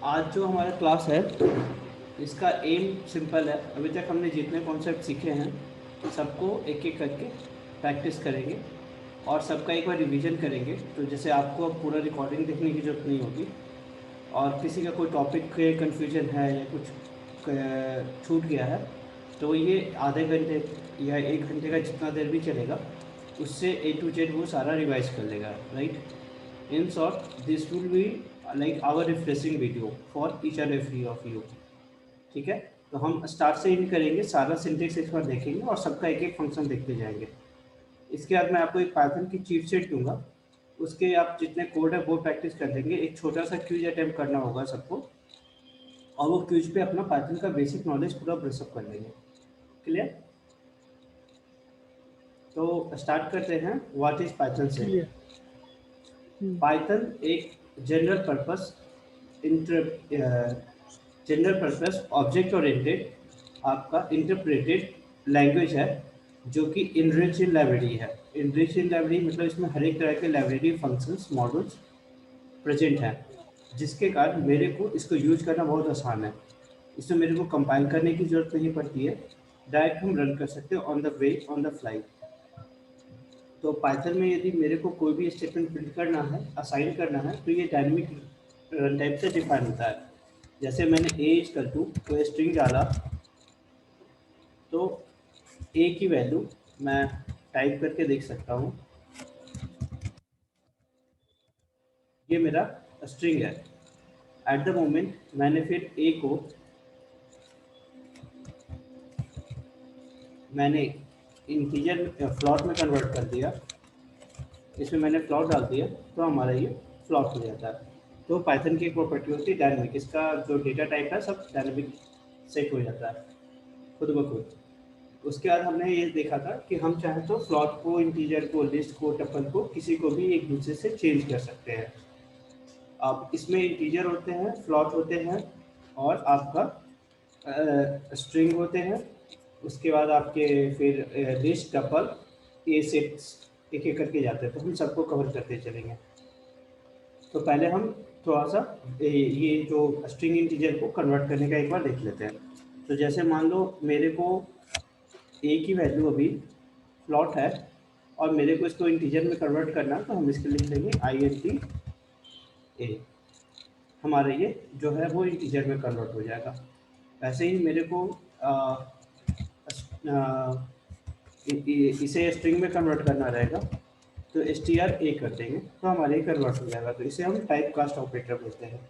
आज जो हमारा क्लास है इसका एम सिंपल है। अभी तक हमने जितने कॉन्सेप्ट सीखे हैं सबको एक एक करके प्रैक्टिस करेंगे और सबका एक बार रिवीजन करेंगे। तो जैसे आपको अब पूरा रिकॉर्डिंग देखने की ज़रूरत नहीं होगी और किसी का कोई टॉपिक के कन्फ्यूजन है या कुछ छूट गया है तो ये आधे घंटे या 1 घंटे का जितना देर भी चलेगा उससे A to Z वो सारा रिवाइज कर लेगा, right. In short, this will be like our refreshing video for each and every of you। ठीक है, तो हम स्टार्ट से इन करेंगे, सारा सिंटेक्स एक बार देखेंगे और सबका एक एक फंक्शन देखते जाएंगे। इसके बाद मैं आपको एक पाइथन की चीट सेट दूंगा, उसके आप जितने कोड है वो प्रैक्टिस कर लेंगे। एक छोटा सा क्विज अटेम्प्ट करना होगा सबको और वो क्विज पे अपना पाइथन का बेसिक नॉलेज पूरा ब्रशअप कर लेंगे। क्लियर? तो स्टार्ट करते हैं। व्हाट इज पाइथन से? पाइथन एक जनरल पर्पस ऑब्जेक्ट ओरिएंटेड आपका इंटरप्रेटेड लैंग्वेज है जो कि इनरिच इन लाइब्रेरी है। इनरिच इन लाइब्रेरी मतलब इसमें हर एक तरह के लाइब्रेरी फंक्शंस मॉड्यूल्स प्रेजेंट हैं, जिसके कारण मेरे को इसको यूज करना बहुत आसान है। इसमें मेरे को कंपाइल करने की ज़रूरत नहीं पड़ती है, डायरेक्ट हम रन कर सकते हैं on the way, on the fly. तो पाइथन में यदि मेरे को कोई भी स्टेटमेंट प्रिंट करना है, असाइन करना है, तो ये डायनेमिक रन टाइप से डिफाइन होता है। जैसे मैंने A=2 तो स्ट्रिंग डाला तो A की वैल्यू मैं टाइप करके देख सकता हूँ, ये मेरा स्ट्रिंग है। एट द मोमेंट मैंने फिर A को मैंने इंटीजर फ्लॉट में कन्वर्ट कर दिया, इसमें मैंने फ्लॉट डाल दिया तो हमारा ये फ्लॉट हो जाता है। तो पाइथन की एक प्रॉपर्टी होती है डायनेमिक, इसका जो डेटा टाइप है सब डायनेमिक सेट हो जाता है खुद ब खुद। उसके बाद हमने ये देखा था कि हम चाहें तो फ्लॉट को, इंटीजर को, लिस्ट को, टपल को, किसी को भी एक दूसरे से चेंज कर सकते हैं। अब इसमें इंटीजर होते हैं, फ्लॉट होते हैं और आपका स्ट्रिंग होते हैं। उसके बाद आपके फिर लिस्ट, टपल, ये सेट्स एक एक करके जाते हैं, तो हम सबको कवर करते चलेंगे। तो पहले हम थोड़ा सा ये जो स्ट्रिंग इंटीजर को कन्वर्ट करने का एक बार देख लेते हैं। तो जैसे मान लो मेरे को A की वैल्यू अभी फ्लॉट है और मेरे को इसको इंटीजर में कन्वर्ट करना है, तो हम इसके लिख लेंगे int A। हमारा ये जो है वो इंटीजर में कन्वर्ट हो जाएगा। वैसे ही मेरे को इसे स्ट्रिंग में कन्वर्ट करना रहेगा तो str कर देंगे तो हमारे कन्वर्ट हो जाएगा। तो इसे हम टाइप कास्ट ऑपरेटर बोलते हैं।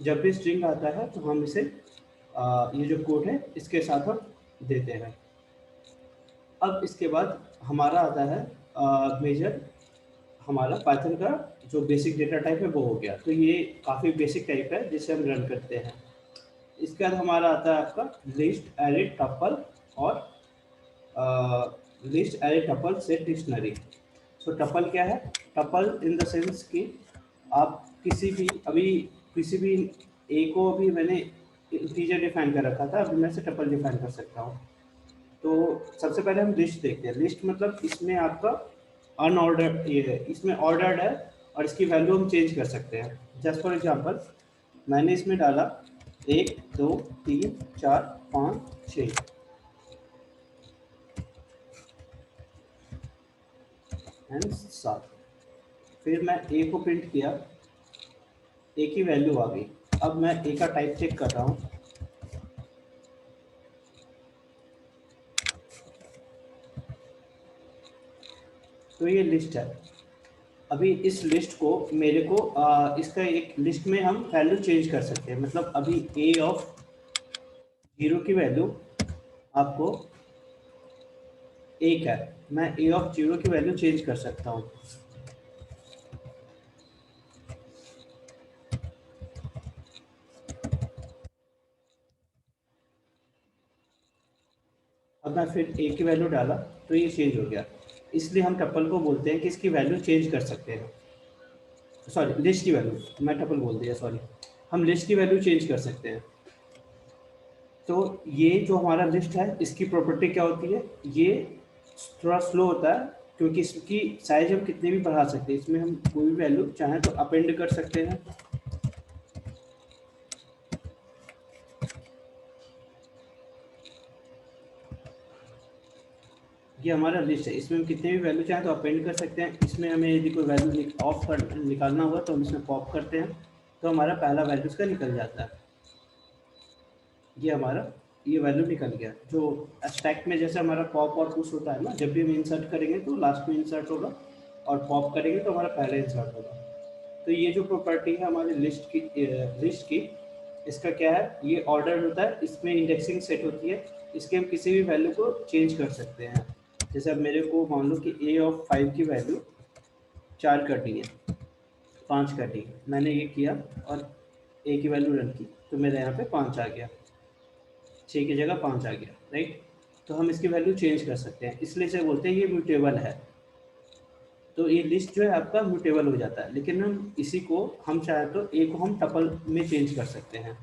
जब भी स्ट्रिंग आता है तो हम इसे ये जो कोड है इसके साथ हम देते हैं। अब इसके बाद हमारा आता है मेजर, हमारा पाइथन का जो बेसिक डेटा टाइप है वो हो गया। तो ये काफ़ी बेसिक टाइप है जिसे हम रन करते हैं। इसके बाद हमारा आता है आपका लिस्ट, एरे, टपल और list, array, tuple, set, dictionary. So tuple क्या है? टपल इन द सेंस कि आप किसी भी ए को अभी मैंने इंटीजर डिफाइन कर रखा था, अभी मैं इसे टपल डिफाइन कर सकता हूँ। तो सबसे पहले हम लिस्ट देखते हैं। लिस्ट मतलब इसमें आपका अनऑर्डर्ड ये है, इसमें ऑर्डर्ड है और इसकी वैल्यू हम चेंज कर सकते हैं। जस्ट फॉर एग्जांपल मैंने इसमें डाला 1 2 3 4 5 6 एंड 7। फिर मैं ए को प्रिंट किया, ए की वैल्यू आ गई। अब मैं ए का टाइप चेक कर रहा हूँ, तो ये लिस्ट है। अभी इस लिस्ट को मेरे को इसका एक लिस्ट में हम वैल्यू चेंज कर सकते हैं। मतलब अभी A=0 की वैल्यू आपको 1 है, मैं A=0 की वैल्यू चेंज कर सकता हूँ। अब मैं फिर A की वैल्यू डाला तो ये चेंज हो गया। इसलिए हम टपल को बोलते हैं कि इसकी वैल्यू चेंज कर सकते हैं। सॉरी, लिस्ट की वैल्यू, मैं टपल बोल दिया, सॉरी। हम लिस्ट की वैल्यू चेंज कर सकते हैं। तो ये जो हमारा लिस्ट है इसकी प्रॉपर्टी क्या होती है? ये थोड़ा स्लो होता है क्योंकि इसकी साइज हम कितनी भी बढ़ा सकते हैं। इसमें हम कोई भी वैल्यू चाहें तो अपेंड कर सकते हैं ये हमारा लिस्ट है, इसमें हम कितने भी वैल्यू चाहें तो अपेंड कर सकते हैं। इसमें हमें यदि कोई वैल्यू ऑफ कर निकालना हुआ तो हम इसमें पॉप करते हैं, तो हमारा पहला वैल्यू इसका निकल जाता है। ये हमारा ये वैल्यू निकल गया। जो स्टैक में जैसे हमारा पॉप और पुश होता है ना, जब भी हम इंसर्ट करेंगे तो लास्ट में इंसर्ट होगा और पॉप करेंगे तो हमारा पहले इंसर्ट होगा। तो ये जो प्रॉपर्टी है हमारी लिस्ट की, इसका क्या है, ये ऑर्डर होता है, इसमें इंडेक्सिंग सेट होती है, इसके हम किसी भी वैल्यू को चेंज कर सकते हैं। जैसे अब मेरे को मान लो कि a ऑफ 5 की वैल्यू 4 करनी है, 5 करनी है, मैंने ये किया और a की वैल्यू रन की तो मेरे यहाँ पे 5 आ गया, 6 की जगह 5 आ गया, राइट। तो हम इसकी वैल्यू चेंज कर सकते हैं, इसलिए से बोलते हैं ये म्यूटेबल है। तो ये लिस्ट जो है आपका म्यूटेबल हो जाता है, लेकिन हम इसी को हम चाहे तो ए को हम टपल में चेंज कर सकते हैं।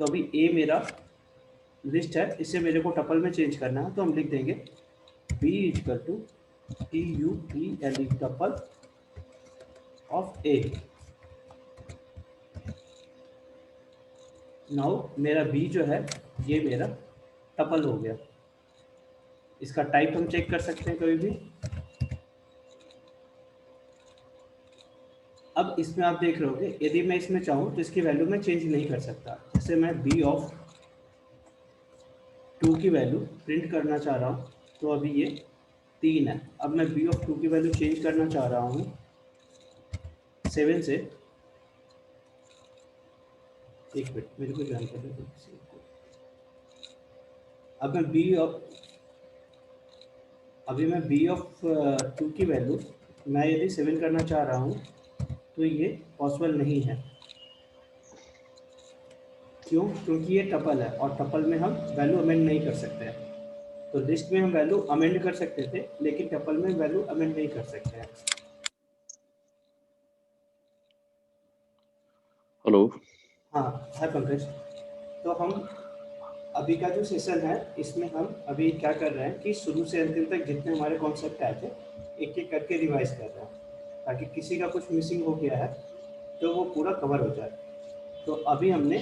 तो अभी ए मेरा लिस्ट है, इसे मेरे को टपल में चेंज करना है, तो हम लिख देंगे b equal to TUPLE tuple of a। Now मेरा b जो है ये मेरा टपल हो गया। इसका टाइप हम चेक कर सकते हैं कभी भी। अब इसमें आप देख रहे होगे, यदि मैं इसमें चाहूँ तो इसकी वैल्यू मैं चेंज नहीं कर सकता। जैसे मैं b ऑफ 2 की वैल्यू प्रिंट करना चाह रहा हूँ, तो अभी ये 3 है। अब मैं b ऑफ 2 की वैल्यू चेंज करना चाह रहा हूँ 7 से, एक मिनट मेरे को ज्वाइन कर दो। अब मैं अभी मैं b ऑफ 2 की वैल्यू मैं यदि 7 करना चाह रहा हूँ तो ये पॉसिबल नहीं है। क्यों? क्योंकि ये टपल है और टपल में हम वैल्यू अमेंड नहीं कर सकते हैं। तो लिस्ट में हम वैल्यू अमेंड कर सकते थे, लेकिन टपल में वैल्यू अमेंड नहीं कर सकते हैं। हेलो। हाँ, है पंकज। तो हम अभी का जो सेशन है इसमें हम अभी क्या कर रहे हैं कि शुरू से अंतिम तक जितने हमारे कॉन्सेप्ट आए थे एक एक करके रिवाइज कर रहे हैं, ताकि किसी का कुछ मिसिंग हो गया है तो वो पूरा कवर हो जाए। तो अभी हमने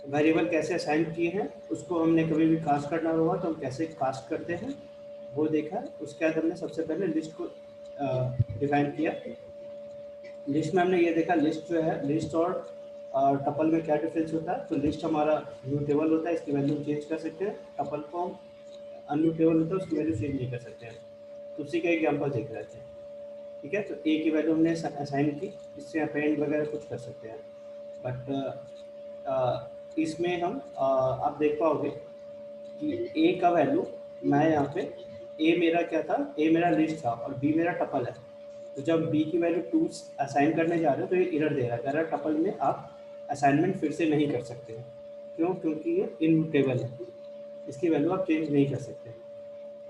वेरिएबल कैसे असाइन किए हैं, उसको हमने कभी भी कास्ट करना होगा तो हम कैसे कास्ट करते हैं वो देखा। उसके बाद हमने सबसे पहले लिस्ट को डिफाइन किया। लिस्ट में हमने ये देखा, लिस्ट जो है, लिस्ट और टपल में क्या डिफरेंस होता है। तो लिस्ट हमारा म्यूटेबल होता है, इसकी वैल्यू चेंज कर सकते हैं। टपल को हम अनम्यूटेबल होता है, उसकी वैल्यू चेंज नहीं कर सकते हैं। तो उसी का एग्जाम्पल देख रहे थे, ठीक है। तो ए की वैल्यू हमने असाइन की, इससे अपेंड वगैरह कुछ कर सकते हैं। बट इसमें हम आप देख पाओगे कि ए का वैल्यू मैं यहाँ पे, ए मेरा क्या था, ए मेरा लिस्ट था और बी मेरा टपल है। तो जब बी की वैल्यू 2 असाइन करने जा रहे हो तो ये एरर दे रहा है, कह रहा है टपल में आप असाइनमेंट फिर से नहीं कर सकते हैं। क्यों? क्योंकि ये इनम्यूटेबल है, इसकी वैल्यू आप चेंज नहीं कर सकते।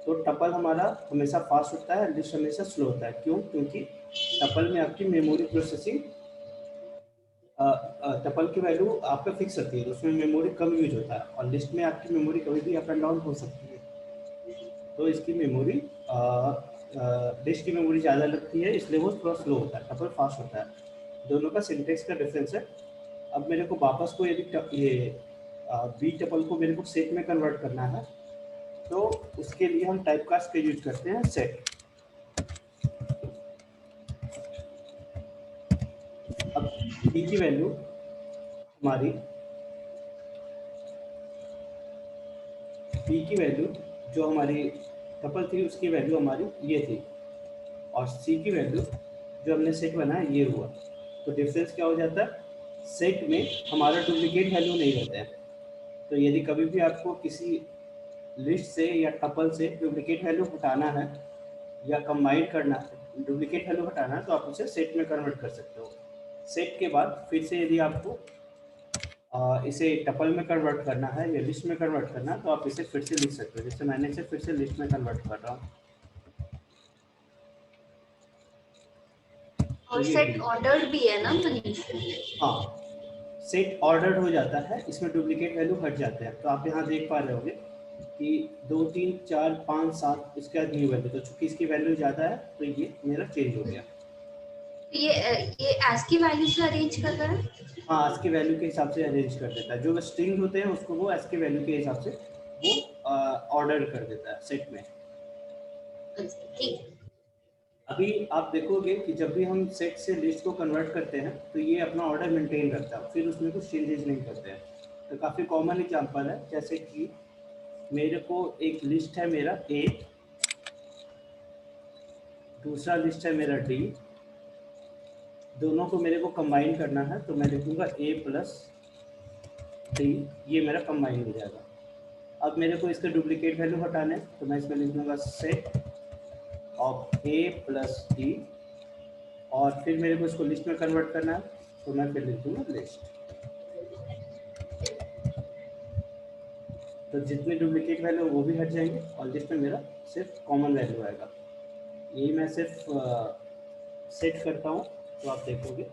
तो टपल हमारा हमेशा फास्ट होता है, लिस्ट हमेशा स्लो होता है। क्यों? क्योंकि टपल में आपकी मेमोरी प्रोसेसिंग, टपल की वैल्यू आपका फिक्स होती है, तो उसमें मेमोरी कम यूज होता है, और लिस्ट में आपकी मेमोरी कभी भी अप एंड डाउन हो सकती है। तो इसकी मेमोरी लिस्ट की मेमोरी ज़्यादा लगती है, इसलिए वो थोड़ा स्लो होता है, टपल फास्ट होता है। दोनों का सिंटेक्स का डिफरेंस है। अब मेरे को वापस को यदि ये बी टपल को मेरे को सेट में कन्वर्ट करना है, तो उसके लिए हम टाइप कास्ट का यूज करते हैं, सेट। अब बी की वैल्यू हमारी, बी की वैल्यू जो हमारी टपल थी उसकी वैल्यू हमारी ये थी, और सी की वैल्यू जो हमने सेट बनाया ये हुआ। तो डिफरेंस क्या हो जाता है, सेट में हमारा डुप्लीकेट वैल्यू नहीं रहता है। तो यदि कभी भी आपको किसी लिस्ट से या टपल से डुप्लीकेट वैल्यू हटाना है या कंबाइन करना है, डुप्लीकेट वैल्यू हटाना है, तो आप उसे सेट में कन्वर्ट कर सकते हो। सेट के बाद फिर से यदि आपको इसे टपल में कन्वर्ट करना है या लिस्ट में कन्वर्ट करना है, तो आप इसे फिर से लिख सकते हो। जैसे मैंने इसे फिर से लिस्ट में कन्वर्ट कर रहा हूँ। और सेट ऑर्डर्ड भी है ना मनीष? हाँ, सेट ऑर्डर्ड हो जाता है, इसमें डुप्लीकेट वैल्यू हट जाते हैं। तो आप यहाँ देख पा रहे होगे कि 2 3 4 5 7 इसके बाद न्यू वैल्यू, तो चूंकि इसकी वैल्यू ज़्यादा है तो ये मेरा चेंज हो गया। ये ASCII वैल्यू से अरेंज कर रहा है? हाँ, ASCII वैल्यू के हिसाब से अरेंज कर देता है। जो स्ट्रिंग होते हैं उसको वो ASCII वैल्यू के हिसाब से वो ऑर्डर कर देता है सेट में। ठीक है। अभी आप देखोगे कि जब भी हम सेट से लिस्ट को कन्वर्ट करते हैं तो ये अपना ऑर्डर मेंटेन रखता है, फिर उसमें कुछ चेंजेस नहीं करते हैं। तो काफ़ी कॉमन एग्जांपल है, जैसे कि मेरे को एक लिस्ट है मेरा ए, दूसरा लिस्ट है मेरा डी, दोनों को मेरे को कंबाइन करना है, तो मैं लिखूंगा ए प्लस डी, ये मेरा कंबाइन हो जाएगा। अब मेरे को इसका डुप्लीकेट वैल्यू हटाना है, तो मैं इसमें लिख दूंगा set of A plus D, और फिर मेरे को इसको लिस्ट में कन्वर्ट करना है, तो मैं फिर लिख दूंगा लिस्ट। तो जितने डुप्लीकेट वैल्यू वो भी हट जाएंगे और लिस्ट में मेरा सिर्फ कॉमन वैल्यू आएगा। यही मैं सिर्फ सेट करता हूँ, तो आप देखोगे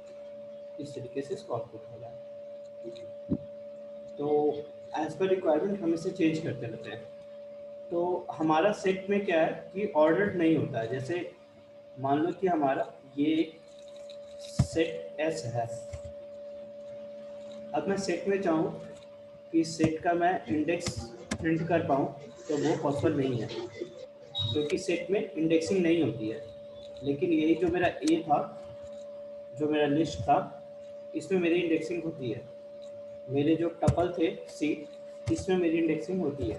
इस तरीके से इसको आउटपुट हो जाए। तो एज पर रिक्वायरमेंट हम इसे चेंज करते रहते हैं। तो हमारा सेट में क्या है कि ऑर्डर नहीं होता है। जैसे मान लो कि हमारा ये सेट एस है, अब मैं सेट में चाहूँ कि सेट का मैं इंडेक्स प्रिंट कर पाऊँ, तो वो पॉसिबल नहीं है, क्योंकि सेट में इंडेक्सिंग नहीं होती है। लेकिन यही जो मेरा ए था, जो मेरा लिस्ट था, इसमें मेरी इंडेक्सिंग होती है। मेरे जो टपल थे सी, इसमें मेरी इंडेक्सिंग होती है।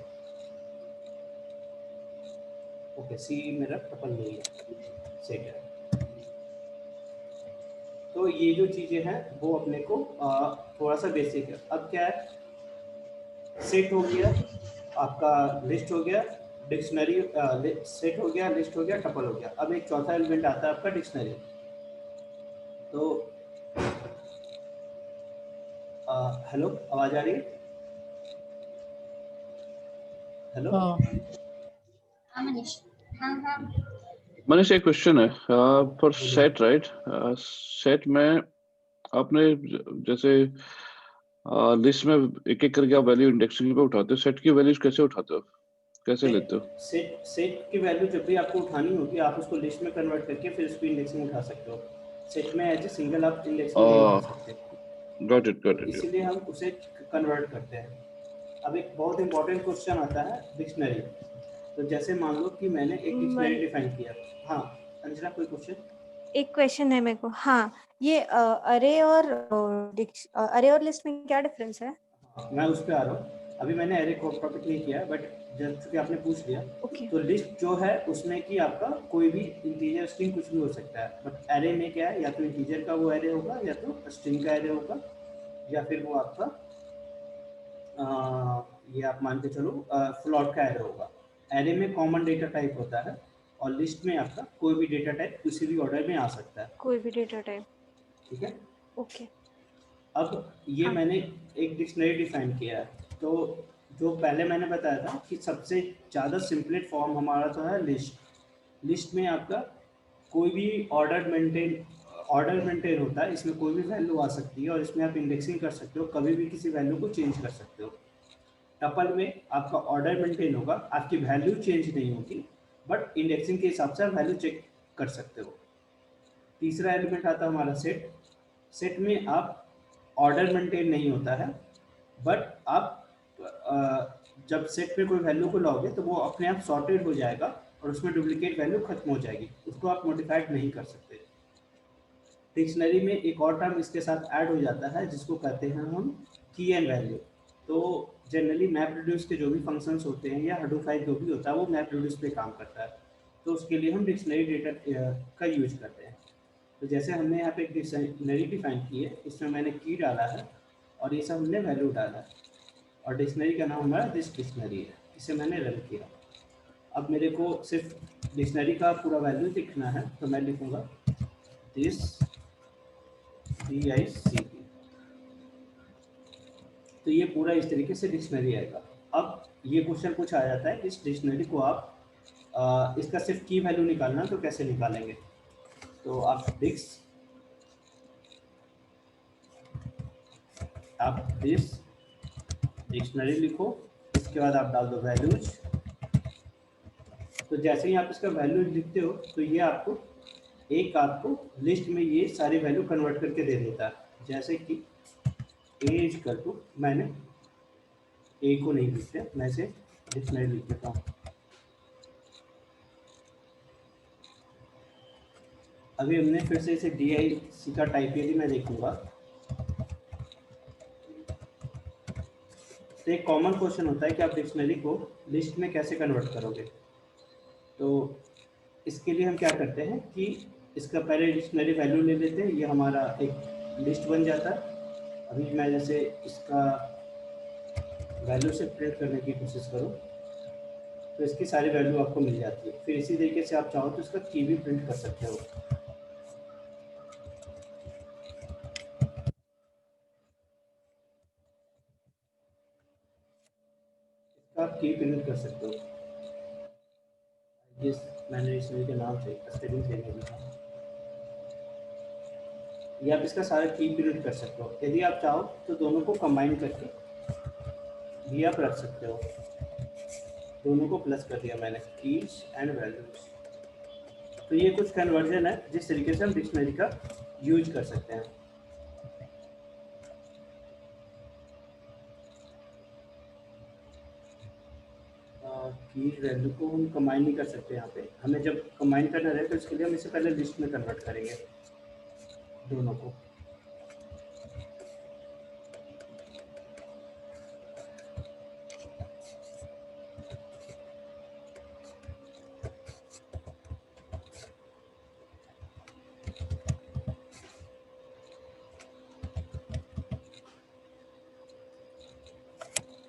ओके, सी मेरा टपल नहीं है, सेट है। तो ये जो चीज़ें हैं वो अपने को थोड़ा सा बेसिक है। अब क्या है, सेट हो गया, आपका लिस्ट हो गया, डिक्शनरी सेट हो गया, लिस्ट हो गया, टपल हो गया। अब एक चौथा एलिमेंट आता है आपका डिक्शनरी। तो हेलो, आवाज़ आ रही है? हेलो। हाँ हाँ मनीष। हाँ हाँ। मनीष, एक क्वेश्चन है फॉर सेट, राइट? सेट में आपने जैसे लिस्ट में एक एक करके आप वैल्यू इंडेक्सिंग पे उठाते हो, सेट की वैल्यूज कैसे उठाते हो, कैसे लेते हो? सेट की वैल्यू जब भी आपको उठानी होगी, आप उसको लिस्ट में कन्वर्ट करके फिर उसको इंडेक्सिंग उठा सकते हो। सेट में एज ए सिंगल आप इंडेक्सिंग नहीं उठा सकते, गॉट इट तो इसीलिए हम उसे कन्वर्ट करते हैं। अब एक बहुत इंपॉर्टेंट क्वेश्चन आता है डिक्शनरी। तो जैसे मान लो कि मैंने एक डिक्शनरी डिफाइन किया। हाँ अंजना, कोई क्वेश्चन? एक क्वेश्चन है मेरे को। हाँ, ये अरे और लिस्ट में क्या डिफरेंस है? मैं उस पर आ रहा हूँ। अभी मैंने एरे को टॉपिक नहीं किया, बट जब कि आपने पूछ लिया, ओके। तो लिस्ट जो है उसमें कि आपका कोई भी इंटीजर स्ट्रिंग कुछ भी हो सकता है। बट एरे में क्या है, या तो इंटीजर का वो एरे होगा, या तो स्ट्रिंग का एरे होगा, या फिर वो आपका ये आप मान के चलो फ्लॉट का एरे होगा। एरे में कॉमन डेटा टाइप होता है, और लिस्ट में आपका कोई भी डेटा टाइप किसी भी ऑर्डर में आ सकता है। कोई भी डेटा टाइप, ठीक है। ओके। अब ये हाँ। मैंने एक डिक्शनरी डिफाइन किया है। तो जो पहले मैंने बताया था कि सबसे ज़्यादा सिंपलेस्ट फॉर्म हमारा तो है लिस्ट। लिस्ट में आपका कोई भी ऑर्डर मेंटेन होता है, इसमें कोई भी वैल्यू आ सकती है, और इसमें आप इंडेक्सिंग कर सकते हो, कभी भी किसी वैल्यू को चेंज कर सकते हो। टपल में आपका ऑर्डर मेंटेन होगा, आपकी वैल्यू चेंज नहीं होगी, बट इंडेक्सिंग के हिसाब से आप वैल्यू चेक कर सकते हो। तीसरा एलिमेंट आता है हमारा सेट। सेट में आप ऑर्डर मेंटेन नहीं होता है, बट आप जब सेट में कोई वैल्यू को लाओगे तो वो अपने आप सॉर्टेड हो जाएगा, और उसमें डुप्लीकेट वैल्यू खत्म हो जाएगी, उसको आप मॉडिफाइड नहीं कर सकते। डिक्शनरी में एक और टर्म इसके साथ ऐड हो जाता है, जिसको कहते हैं हम की एंड वैल्यू। तो जनरली मैप रिड्यूस के जो भी फंक्शंस होते हैं, या हडू फाइल जो भी होता है, वो मैप रिड्यूस पे काम करता है, तो उसके लिए हम डिक्शनरी डेटा का यूज करते हैं। तो जैसे हमने यहाँ पे एक डिक्शनरी डिफाइन की है, इसमें मैंने की डाला है, और ये सब हमने वैल्यू डाला है, और डिक्शनरी का नाम हमारा दिस डिक्शनरी है। इसे मैंने रन किया। अब मेरे को सिर्फ डिक्शनरी का पूरा वैल्यू लिखना है, तो मैं लिखूँगा दिस DICP। तो ये पूरा इस तरीके से डिक्शनरी आएगा। अब ये क्वेश्चन कुछ आ जाता है, इस डिक्शनरी को आप इसका सिर्फ की वैल्यू निकालना, तो कैसे निकालेंगे? तो आप दिस डिक्शनरी लिखो, इसके बाद आप डाल दो वैल्यूज। तो जैसे ही आप इसका वैल्यू लिखते हो, तो ये आपको लिस्ट में ये सारी वैल्यू कन्वर्ट करके दे देता है। जैसे कि a मैंने ए को नहीं लिखते, मैं इसे डिक्शनरी लिख देता हूँ। अभी हमने फिर से इसे DIC का टाइप यदि मैं देखूंगा तो एक कॉमन क्वेश्चन होता है कि आप डिक्शनरी को लिस्ट में कैसे कन्वर्ट करोगे। तो इसके लिए हम क्या करते हैं कि इसका पहले डिक्शनरी वैल्यू ले लेते हैं, ये हमारा एक लिस्ट बन जाता है। अभी मैं जैसे इसका वैल्यू से प्रिंट करने की कोशिश करूँ तो इसकी सारी वैल्यू आपको मिल जाती है। फिर इसी तरीके से आप चाहो तो इसका की भी प्रिंट कर सकते हो। इसका आप की प्रिंट कर सकते हो। जिस मैंने डिक्शनरी के नाम से स्पेलिंग से लिखा है, या आप इसका सारा की प्रिंट कर सकते हो। यदि आप चाहो तो दोनों को कंबाइन करके भी आप रख सकते हो। दोनों को प्लस कर दिया मैंने, कीज एंड वैल्यूज। तो ये कुछ कन्वर्जन है जिस तरीके से हम डिक्शनरी का यूज कर सकते हैं। कीज वैल्यू को हम कंबाइन नहीं कर सकते। यहाँ पे हमें जब कंबाइन करना रहे तो इसके लिए हम इसे पहले लिस्ट में कन्वर्ट करेंगे दोनों को।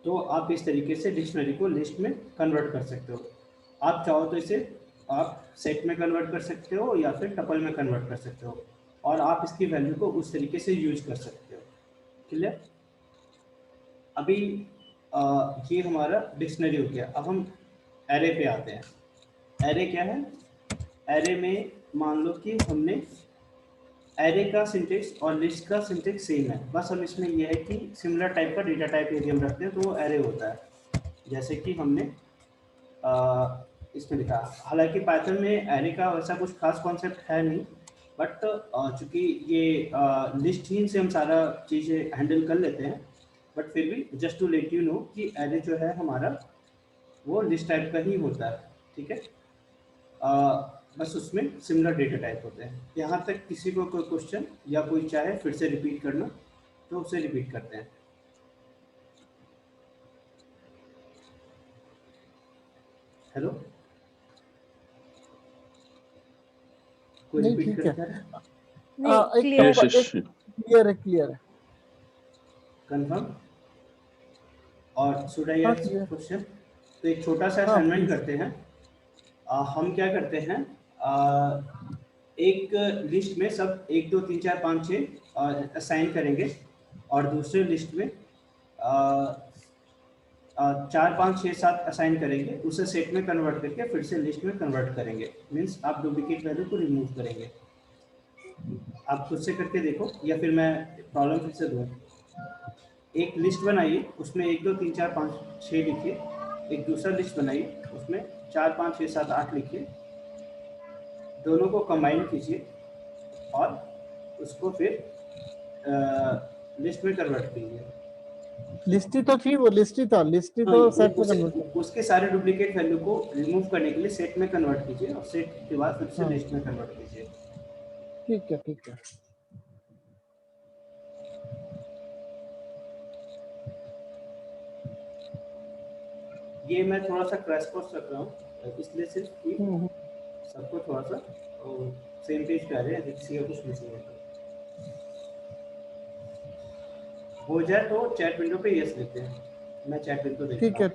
तो आप इस तरीके से डिक्शनरी को लिस्ट में कन्वर्ट कर सकते हो। आप चाहो तो इसे आप सेट में कन्वर्ट कर सकते हो या फिर टपल में कन्वर्ट कर सकते हो, और आप इसकी वैल्यू को उस तरीके से यूज कर सकते हो। क्लियर? अभी ये हमारा डिक्शनरी हो गया। अब हम एरे पे आते हैं। एरे क्या है? एरे में मान लो कि हमने एरे का सिंटेक्स और लिस्ट का सिंटेक्स सेम है, बस हम इसमें यह है कि सिमिलर टाइप का डेटा टाइप यदि हम रखते हैं तो वो एरे होता है। जैसे कि हमने इसमें लिखा, हालांकि पाइथन में एरे का वैसा कुछ खास कॉन्सेप्ट है नहीं, बट चूंकि ये लिस्ट ही से हम सारा चीज़ें हैंडल कर लेते हैं, बट फिर भी just to let you know कि एरे जो है हमारा वो लिस्ट टाइप का ही होता है। ठीक है? बस उसमें सिमिलर डेटा टाइप होते हैं। यहाँ तक किसी को कोई क्वेश्चन या कोई चाहे फिर से रिपीट करना तो उसे रिपीट करते हैं। हेलो, कोई नहीं, रिपीट ठीक है। करना है? नहीं, एक क्लियर। क्लियर है, क्लियर है। कंफर्म? और शुड आई हाँ, आस्क clear। क्वेश्चन? तो एक छोटा सा हाँ, असाइनमेंट please। करते हैं। हम क्या करते हैं, एक लिस्ट में सब 1 2 3 4 5 6 असाइन करेंगे, और दूसरे लिस्ट में 4 5 6 7 असाइन करेंगे। उसे सेट में कन्वर्ट करके फिर से लिस्ट में कन्वर्ट करेंगे। मीन्स आप डुप्लीकेट वैल्यू को रिमूव करेंगे। आप खुद से करके देखो या फिर मैं प्रॉब्लम फिर से दूँ। एक लिस्ट बनाइए, उसमें 1 2 3 4 5 6 लिखिए। एक दूसरा लिस्ट बनाइए, उसमें 4 5 6 7 8 लिखिए। दोनों को कंबाइन कीजिए और उसको फिर लिस्ट में कन्वर्ट कीजिए। लिस्ट ही तो थी, वो लिस्ट ही था, लिस्ट ही तो सेट में कन्वर्ट कर। उसके सारे डुप्लीकेट वैल्यू को रिमूव करने के लिए सेट में कन्वर्ट कीजिए, और सेट के बाद फिर से हाँ। लिस्ट में कन्वर्ट कीजिए। ठीक है, ठीक है। ये मैं थोड़ा सा क्रैश कोर्स रख रहा हूँ, इसलिए सिर्फ कि सबको थोड़ा सा सेम पेज पे आ रहे हैं, किसी का कुछ मिसिंग है। हो जाए तो चैट विंडो पे यस लिखते हैं, मैं चैट विंडो देख ठीक रहा है,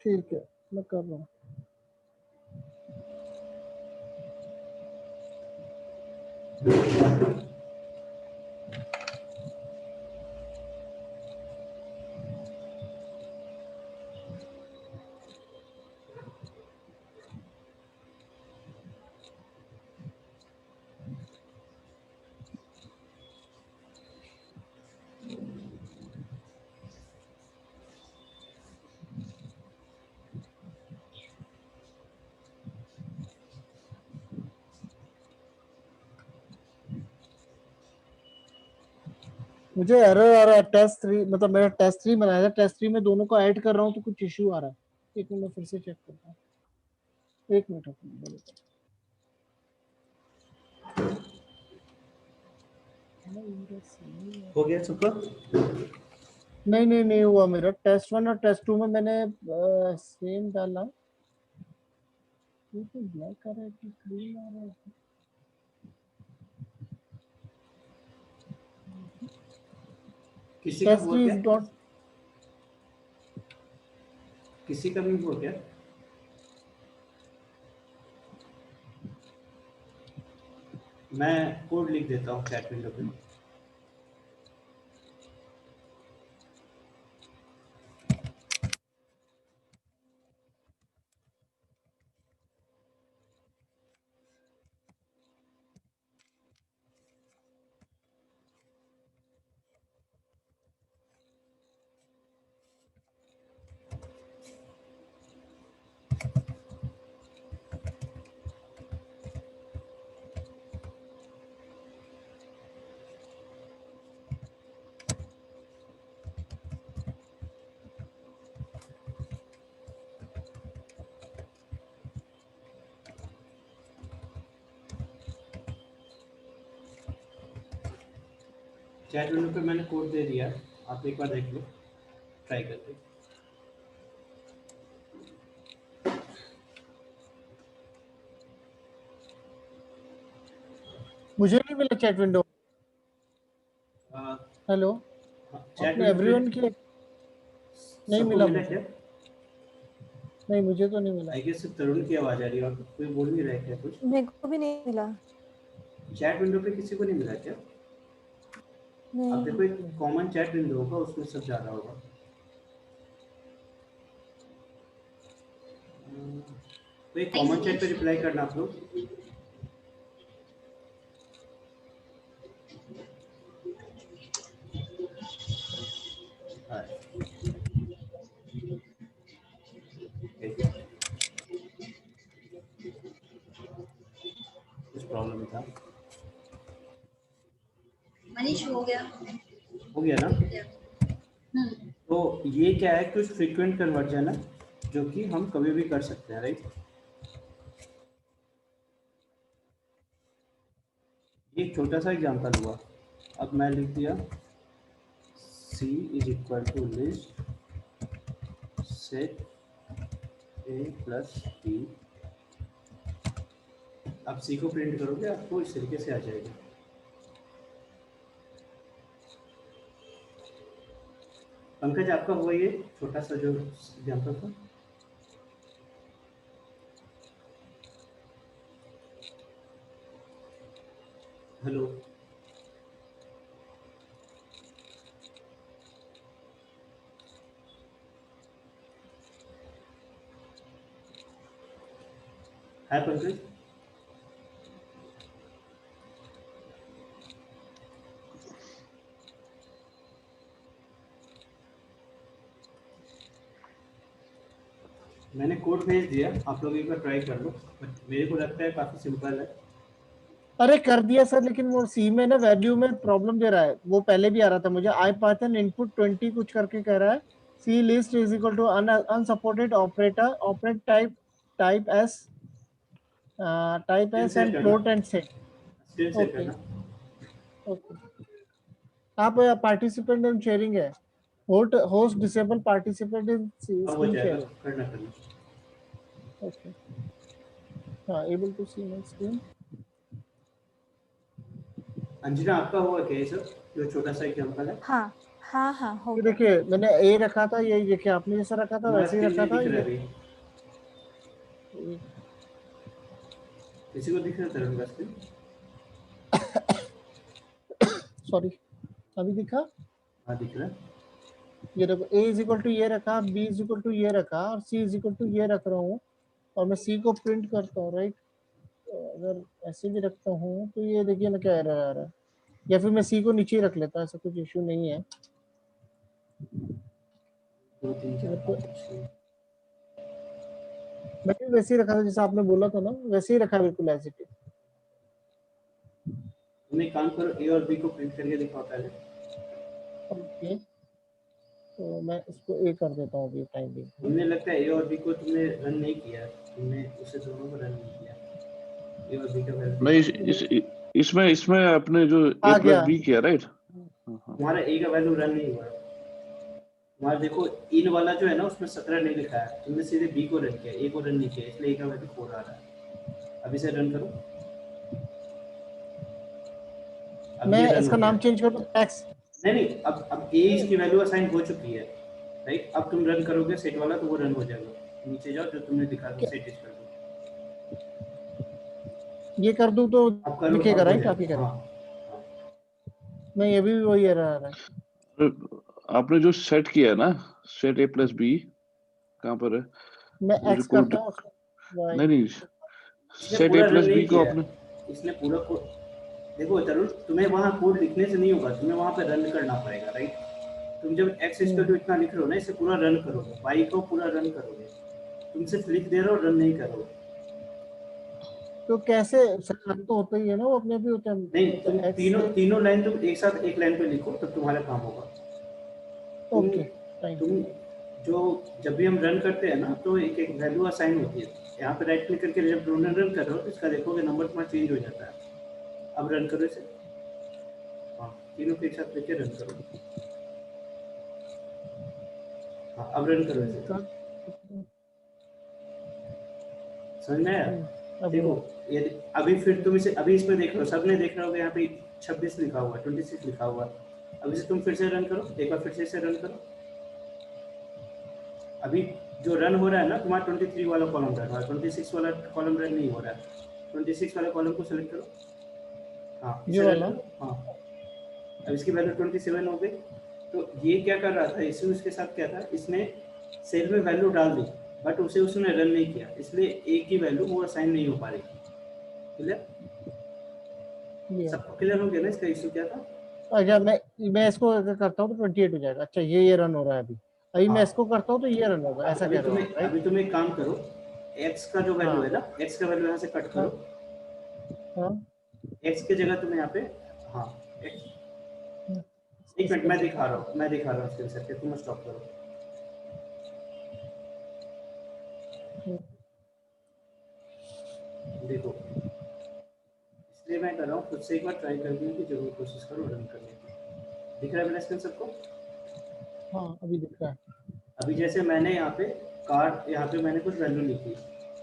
ठीक है, मैं कर रहा हूँ। मुझे एरर आ रहा है टेस्ट 3, मतलब मेरा टेस्ट 3 बनाया था, टेस्ट 3 में दोनों को ऐड कर रहा हूँ तो कुछ इश्यू आ रहा है। एक मिनट, मैं फिर से चेक करता हूँ। एक मिनट। हो गया सबका? नहीं हुआ मेरा। टेस्ट 1 और टेस्ट 2 में मैंने सेम डाला। ये तो ब्लैक आ रहा है कि ग्रीन आ रहा है? किसी का टेस्ट हुआ 3 क्या? Is not. किसी का भी हुआ क्या? मैं कोड लिख देता हूँ चैट विंडो पे। चैट विंडो पे मैंने कोड दे दिया, आप एक बार देख लो ट्राई करके। मुझे नहीं मिला चैट विंडो। हेलो, चैट आपने विंडो एवरीवन के नहीं सबको मिला मिला मुझे। क्या? नहीं, मुझे तो नहीं मिला। आई गेस सिर्फ तरुण की आवाज आ रही है और कोई बोल नहीं रहा है क्या कुछ? मेरे को भी नहीं मिला। चैट विंडो पे किसी को नहीं मिला क्या? अब देखो नहीं, एक कॉमन चैट विंडो होगा, उसमें सब जा रहा होगा। तो एक कॉमन चैट पे रिप्लाई करना आप लोग। हाँ, कुछ प्रॉब्लम था? मनीष हो गया। हो गया ना? तो ये क्या है, कुछ फ्रीक्वेंट कन्वर्जन है जो कि हम कभी भी कर सकते हैं, राइट? एक छोटा सा एग्जांपल हुआ। अब मैं लिख दिया C is equal to list set A plus B। अब C को प्रिंट करोगे आपको इस तरीके से आ जाएगा। पंकज आपका हुआ ये छोटा सा जो एग्जांपल था? हेलो, हाय पंकज। मैंने कोड भेज दिया, आप लोग एक बार ट्राई कर लो, बट मेरे को लगता है काफी सिंपल है। अरे कर दिया सर, लेकिन वो सी में ना वैल्यू में प्रॉब्लम दे रहा है। वो पहले भी आ रहा था मुझे। आई पाइथन इनपुट 20 कुछ करके कह रहा है। C list is equal to unsupported operator operate type s and float and set. Screen share okay करना। ओके। आप पार्टिसिपेंट इन शेयरिंग है। होस्ट डिसेबल पार्टिसिपेंट इन अब हो स्क्रीन जाएगा, शेयरिंग। करना। ओके, हाँ, able to see my screen. Anjana आपका हुआ क्या ये सब जो छोटा सा एग्जांपल है? हाँ हो ये गया। देखिए, मैंने ए रखा था, ये देखिए आपने जैसा रखा था हमारा वैसे ही स्क्रीन रखा नहीं था दिख रहा ये। अभी। किसी को दिख रहा है तरुण का स्क्रीन? सॉरी, अभी दिखा? हाँ दिख रहा है। ये देखो, a इज इक्वल टू ये रखा, b इज इक्वल टू ये रखा और c इज इक्वल टू ये रख रहा हूँ। और मैं c को प्रिंट करता हूँ, राइट? अगर ऐसे भी रखता हूँ तो ये देखिए ना क्या एरर आ रहा है। या फिर मैं c को नीचे ही रख लेता हूँ, ऐसा कुछ इश्यू नहीं है। 2 3 4 मेरे को 5 6। मैंने वैसे ही रखा था जैसा आपने बोला था ना, वैसे ही रखा है बिल्कुल एज इट इज। तुम एक काम करो, ए और बी को प्रिंट करके दिखाओ पहले। ओके, तो मैं इसको a कर देता हूँ अभी टाइम भी। मुझे लगता है ए और बी को तुमने रन नहीं किया, तुमने उसे दोनों को रन नहीं किया। ए और बी का नहीं, वैल्यू इसमें इसमें आपने जो आ a गया। प्लस बी किया राइट। तुम्हारा ए का वैल्यू रन नहीं हुआ है। तुम्हारा देखो इन वाला जो है ना उसमें 17 नहीं लिखा है, तुमने सीधे बी को रन किया, ए को रन नहीं किया, इसलिए ए का वैल्यू 4 आ रहा है। अभी से रन करो। अब मैं ये रन इसका हो नाम गया। चेंज कर दूं एक्स। नहीं, अब ए इसकी वैल्यू असाइन हो चुकी है राइट। अब तुम रन करोगे सेट वाला तो वो रन हो जाएगा। नीचे जाओ, जो तुमने दिखा था सेट इज कर दो। ये कर दूं तो अब करो, लिखेगा अब हो राइट, आप ही जाएगा। करें। हाँ, नहीं अभी भी वही एरर आ रहा है। आपने जो सेट किया है ना, सेट a प्लस बी कहाँ पर है? मैं वो जो एक्स कोड, करता हूँ y। नहीं नहीं, इसने सेट पूरा a रन प्लस बी नहीं को किया आपने, है। इसने पूरा कोड देखो तरुण, तुम्हें वहाँ कोड लिखने से नहीं होगा, तुम्हें वहाँ पे रन करना पड़ेगा राइट। तुम जब एक्स इक्वल टू इतना लिख रहे हो ना, इसे पूरा रन करोगे, वाई को पूरा रन करोगे। तुम सिर्फ लिख दे रहे हो, रन नहीं करोगे। तो कैसे रन तो होता ही है ना, वो अपने आप ही होता है। नहीं, तुम X तीनों लाइन तुम एक साथ एक लाइन पे लिखो, तब तुम्हारा काम होगा। तुम ओके फाइन। तुम जो जब भी हम रन करते हैं ना, तो एक एक वैल्यू असाइन होती है। यहाँ पे राइट क्लिक करके जब रन कर रहे हो तो इसका देखोगे नंबर तुम्हारा चेंज हो जाता है। अब रन करो इसे। हाँ, तीनों को एक साथ लेके रन करो। हाँ, अब रन करो इसे। समझ में आया? देखो ये अभी फिर तुम इसे अभी इसमें देख लो, सबने देख रहा होगा यहाँ पे 26 लिखा हुआ है, 26 लिखा हुआ है। अब इसे तुम फिर से रन करो, एक बार फिर से इसे रन करो। अभी जो रन हो रहा है ना, तुम्हारा 23 वाला कॉलम रन हो रहा है, 26 वाला कॉलम रन नहीं हो रहा है। 26 वाले कॉलम को सेलेक्ट करो। हाँ, ये वाला? हाँ, अब इसकी वैल्यू 27 हो गई। तो ये क्या कर रहा था, इसमें उसके साथ क्या था, इसने सेल में वैल्यू डाल दी बट उसे उसने रन नहीं किया, इसलिए ए की वैल्यू वो असाइन नहीं हो पा रही। क्लियर? सबको क्लियर हो गया ना इसका इशू क्या था? अच्छा मैं इसको अगर करता हूँ तो 28 हो जाएगा। अच्छा ये रन हो रहा है अभी। अभी मैं हाँ। इसको करता हूँ तो ये रन होगा, ऐसा कह रहा हूँ राइट? अभी तुम एक काम करो, एक्स का जो वैल्यू हाँ। है ना, एक्स का वैल्यू यहाँ से कट करो। हाँ एक्स की जगह तुम्हें यहाँ पे, हाँ, एक मिनट मैं दिखा रहा हूँ स्क्रीन से, तुम स्टॉप करो। देखो, इसलिए मैं कर रहा हूँ, खुद से एक बार ट्राई करने की जरूर कोशिश करो रन करने की। दिख रहा है मेरा स्क्रीन सबको? हाँ अभी दिख रहा है। अभी जैसे मैंने यहाँ पे मैंने कुछ वैल्यू लिखी,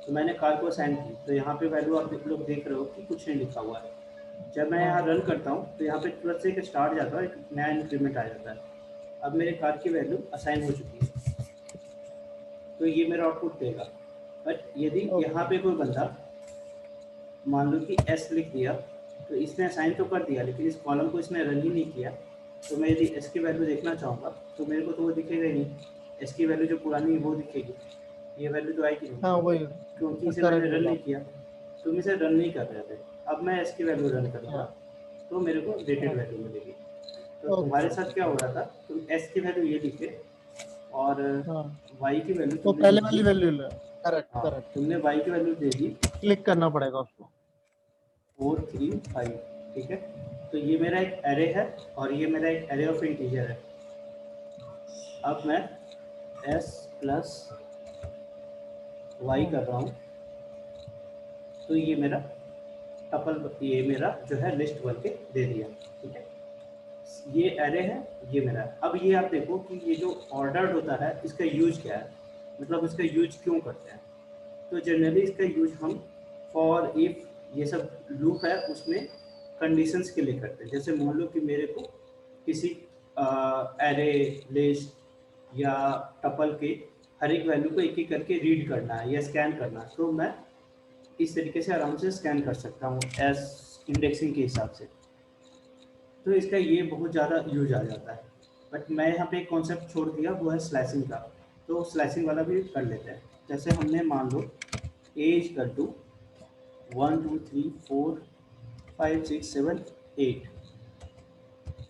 तो मैंने कार को असाइन की, तो यहाँ पे वैल्यू आप लोग देख रहे हो कि कुछ नहीं लिखा हुआ है। जब मैं यहाँ रन करता हूँ तो यहाँ पे तुरंत से एक स्टार्ट जाता है, एक नया इंक्रीमेंट आ जाता है। अब मेरे कार की वैल्यू असाइन हो चुकी है, तो ये मेरा आउटपुट देगा। बट यदि यहाँ पे कोई बंदा मान लो कि एस लिख दिया, तो इसने असाइन तो कर दिया लेकिन इस कॉलम को इसने रन ही नहीं किया, तो मैं यदि एस की वैल्यू देखना चाहूँगा तो मेरे को तो वो दिखेगा ही नहीं। एस की वैल्यू जो पुरानी है वो दिखेगी, ये वैल्यू तो आएगी नहीं। हाँ वही, क्योंकि इसे मैंने रन नहीं किया, तुम इसे रन नहीं कर रहे थे। अब मैं एस की वैल्यू रन करूँगा तो मेरे को रेटेड वैल्यू मिलेगी। तो तुम्हारे साथ क्या हो रहा था, तुम एस की वैल्यू ये लिखे और वाई की वैल्यू तो पहले वाली वैल्यू ले। Correct correct. तुमने वाई की वैल्यू दे दी, क्लिक करना पड़ेगा उसको। 4 3 5, ठीक है। तो ये मेरा एक एरे है और ये मेरा एक एरे ऑफ इंटीजर है। अब मैं s प्लस y कर रहा हूँ, तो ये मेरा टपल, ये मेरा जो है लिस्ट बन के दे दिया, ठीक है। ये एरे है, ये मेरा है। अब ये आप देखो कि ये जो ऑर्डर्ड होता है इसका यूज क्या है, मतलब इसका यूज क्यों करते हैं। तो जनरली इसका यूज हम फॉर इफ ये सब लूप है उसमें कंडीशंस के लिए करते हैं। जैसे मान लो कि मेरे को किसी एरे, लिस्ट या टपल के हर एक वैल्यू को एक एक करके रीड करना है या स्कैन करना है, तो मैं इस तरीके से आराम से स्कैन कर सकता हूँ एस इंडेक्सिंग के हिसाब से। तो इसका ये बहुत ज़्यादा यूज आ जाता है। बट मैं यहाँ पे एक कॉन्सेप्ट छोड़ दिया, वो है स्लाइसिंग का। तो स्लाइसिंग वाला भी कर लेते हैं। जैसे हमने मान लो A equal to 1 2 3 4 5 6 7 8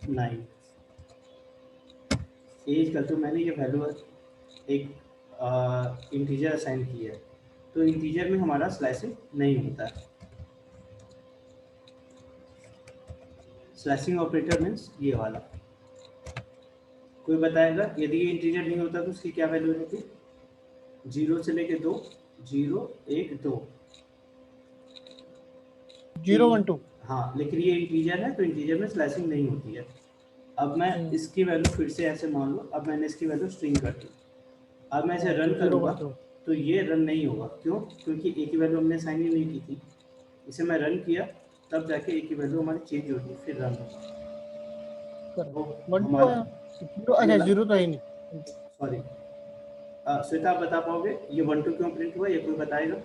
9, A equal to मैंने ये वैल्यू एक इंटीजर असाइन की है, तो इंटीजर में हमारा स्लाइसिंग नहीं होता है। स्लाइसिंग ऑपरेटर मीन्स ये वाला। कोई बताएगा यदि ये इंटीजर नहीं होता तो उसकी क्या वैल्यू रहती? 0 से लेके 2, 0 1 2, 0 1 2। हाँ, लेकिन ये इंटीजर है तो इंटीजर में स्लाइसिंग नहीं होती है। अब मैं इसकी वैल्यू फिर से ऐसे मान लो, अब मैंने इसकी वैल्यू स्ट्रिंग कर दी। अब मैं इसे रन करूँगा तो ये रन नहीं होगा। क्यों? क्योंकि ए की वैल्यू हमने साइन ही नहीं की थी। इसे मैं रन किया तब जाके ए की वैल्यू हमारी चेंज होगी, फिर रन होगी। अच्छा 0 तो है नहीं, सॉरी श्वेता, आप बता पाओगे ये 1 2 क्यों प्रिंट हुआ? ये कोई बताएगा?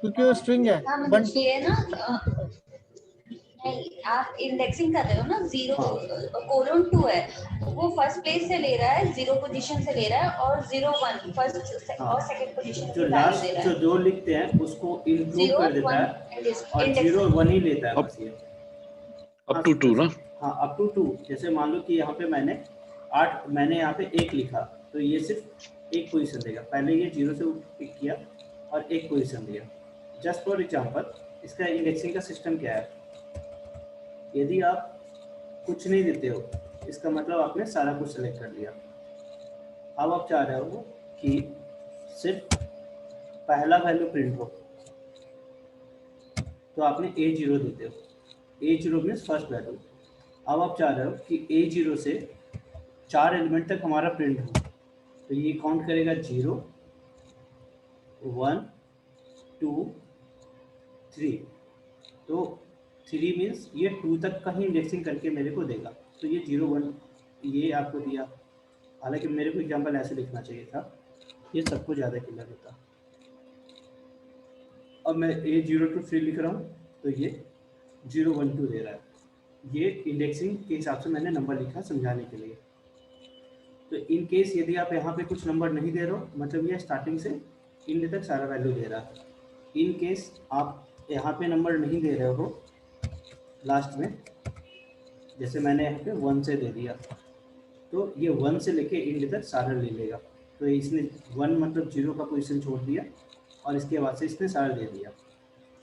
क्योंकि वो स्ट्रिंग है। हाँ, मतलब ये ना नहीं, आप इंडेक्सिंग कर रहे हो ना, 0 कोलन 2 है, वो फर्स्ट प्लेस से ले रहा है, 0 पोजीशन से ले रहा है, और 0 1 फर्स्ट और सेकंड पोजीशन जो लास्ट जो 2 लिखते हैं उसको इंक्लूड कर देता है और 0 1 ही लेता है बस ये अप टू 2 ना। हाँ, अप टू 2। जैसे मान लो कि यहाँ पे मैंने 8, मैंने यहाँ पे 1 लिखा तो ये सिर्फ एक पोजीशन देगा। पहले ये 0 से पिक किया और एक पोजीशन दिया। जस्ट फॉर एग्जांपल, इसका इंडेक्सिंग का सिस्टम क्या है? यदि आप कुछ नहीं देते हो, इसका मतलब आपने सारा कुछ सेलेक्ट कर लिया। अब आप चाह रहे हो कि सिर्फ पहला वैल्यू प्रिंट हो, तो आपने A0 देते हो। A0 means first value. अब आप चाह रहे हो कि A0 से 4 एलिमेंट तक हमारा प्रिंट हो, तो ये काउंट करेगा 0 1 2 3। तो 3 मीन्स ये 2 तक का ही इंडेक्सिंग करके मेरे को देगा। तो ये 0 1 ये आपको दिया। हालांकि मेरे को एग्जांपल ऐसे लिखना चाहिए था, ये सबको ज़्यादा क्लियर होता। अब मैं A0 to 3 लिख रहा हूँ तो ये 0 1 2 दे रहा है। ये इंडेक्सिंग के हिसाब से मैंने नंबर लिखा समझाने के लिए। तो इन केस यदि आप यहाँ पे कुछ नंबर नहीं दे रहे हो, मतलब ये स्टार्टिंग से इन तक सारा वैल्यू दे रहा है। इन केस आप यहाँ पे नंबर नहीं दे रहे हो लास्ट में, जैसे मैंने यहाँ पे 1 से दे दिया, तो ये 1 से लेके इंड तक सारा ले लेगा। तो इसने 1 मतलब 0 का पोजीशन छोड़ दिया और इसके बाद से इसने सारा दे दिया।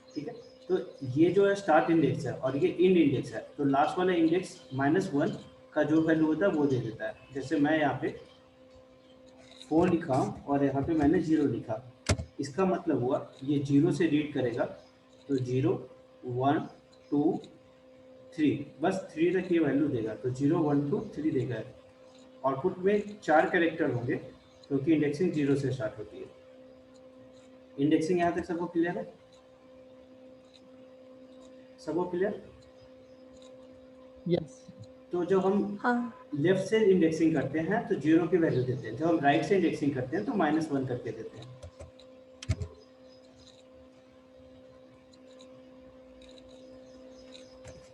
ठीक है, तो ये जो है स्टार्ट इंडेक्स है और ये इंड इंडेक्स है। तो लास्ट वाला इंडेक्स -1 का जो वैल्यू होता है वो दे देता है। जैसे मैं यहाँ पे 4 लिखा और यहाँ पे मैंने 0 लिखा, इसका मतलब हुआ ये 0 से रीड करेगा तो 0 1 2 3, बस 3 तक ये वैल्यू देगा। तो 0 1 2 3 देगा। आउटपुट में 4 कैरेक्टर होंगे क्योंकि इंडेक्सिंग 0 से स्टार्ट होती है। इंडेक्सिंग यहाँ तक सबको क्लियर है? सबको क्लियर? यस। तो जब हम लेफ्ट से इंडेक्सिंग करते हैं तो 0 की वैल्यू देते हैं, जब हम राइट से इंडेक्सिंग करते हैं तो -1 करके देते हैं।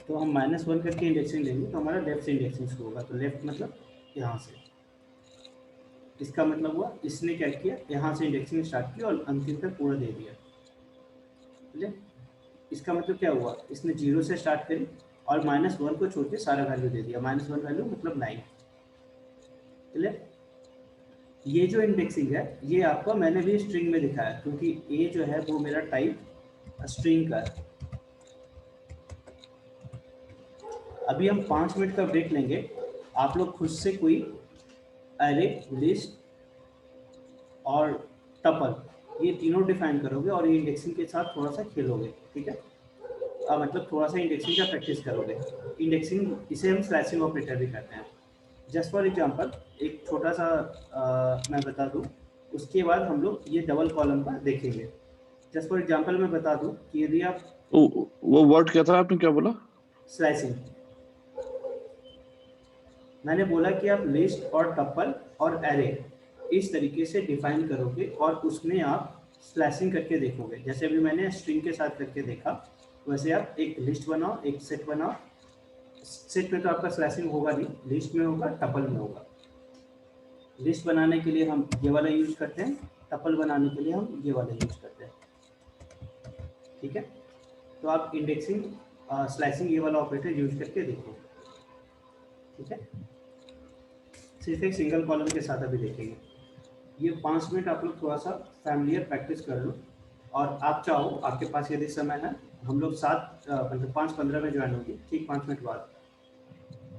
तो हम -1 करके इंडेक्सिंग लेंगे तो हमारा लेफ्ट से इंडेक्सिंग शुरू होगा। तो लेफ्ट मतलब यहाँ से। इसका मतलब हुआ इसने क्या किया, यहाँ से इंडेक्सिंग स्टार्ट की और अंतिम तक पूरा दे दिया। ठीक, इसका मतलब क्या हुआ, इसने 0 से स्टार्ट करी और -1 को छोड़ के सारा वैल्यू दे दिया। -1 वैल्यू मतलब 9। क्लियर? ये जो इंडेक्सिंग है ये आपको मैंने भी स्ट्रिंग में दिखाया क्योंकि ए जो है वो मेरा टाइप स्ट्रिंग का है। अभी हम 5 मिनट का ब्रेक लेंगे। आप लोग खुद से कोई एरे, लिस्ट और टपल ये तीनों डिफाइन करोगे और ये इंडेक्सिंग के साथ थोड़ा सा खेलोगे। ठीक है, मतलब थोड़ा सा इंडेक्सिंग का प्रैक्टिस करोगे। इंडेक्सिंग इसे हम स्लैशिंग ऑपरेटर भी कहते हैं। जस्ट फॉर एग्जांपल एक छोटा सा मैं बता दूं, उसके बाद हम लोग ये डबल कॉलम का देखेंगे। जस्ट फॉर एग्जांपल मैं बता दूं कि यदि आप वो वर्ड क्या था, आपने क्या बोला? स्लाइसिंग। मैंने बोला कि आप लिस्ट और टपल और एरे इस तरीके से डिफाइन करोगे और उसमें आप स्लैशिंग करके देखोगे। जैसे अभी मैंने स्ट्रिंग के साथ करके देखा, वैसे आप एक लिस्ट बनाओ, एक सेट बनाओ। सेट में तो आपका स्लैशिंग होगा नहीं, लिस्ट में होगा, टपल में होगा। लिस्ट बनाने के लिए हम ये वाला यूज करते हैं, टपल बनाने के लिए हम ये वाला यूज करते हैं। ठीक है, तो आप इंडेक्सिंग स्लैशिंग ये वाला ऑपरेटर यूज करके देखो। ठीक है, सिर्फ एक सिंगल कॉलम के साथ अभी देखेंगे। ये 5 मिनट आप लोग थोड़ा सा फैमिलियर प्रैक्टिस कर लो और आप चाहो, आपके पास यदि समय है, हम लोग 5:15 में ज्वाइन होंगे, ठीक 5 मिनट बाद।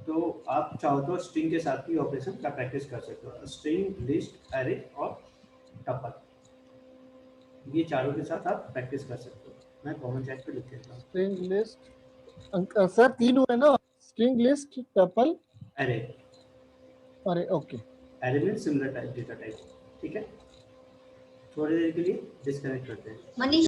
तो आप चाहो तो स्ट्रिंग के साथ भी ऑपरेशन का प्रैक्टिस कर सकते हो। स्ट्रिंग, लिस्ट, एरे और टपल ये चारों के साथ आप प्रैक्टिस कर सकते हो। मैं कॉमन चैट पे लिख देता हूँ। स्ट्रिंग लिस्ट सर 3 हुए ना, स्ट्रिंग लिस्ट, टपल, एरे, अरे ओके। एरे में सिमिलर टाइप डेटा टाइप। ठीक है, थोड़ी देर के लिए डिस्कनेक्ट करते हैं। मनीष